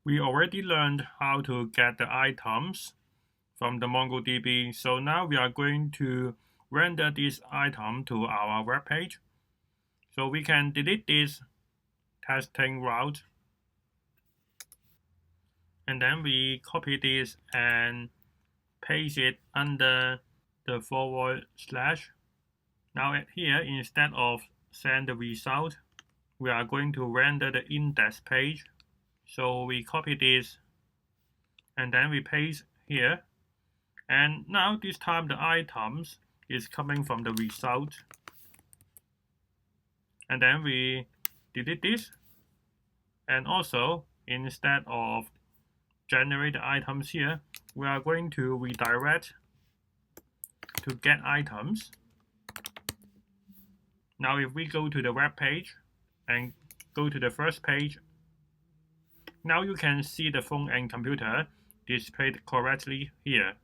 We already learned how to get the items from the MongoDB, so now we are going to render this item to our web page. So we can delete this testing route, and then we copy this and paste it under the /. Now here, instead of send the result, we are going to render the index page. So we copy this and then we paste here. And now this time the items is coming from the result. And then we delete this. And also, instead of generate the items here, we are going to redirect to get items. Now if we go to the web page and go to the first page, now you can see the phone and computer displayed correctly here.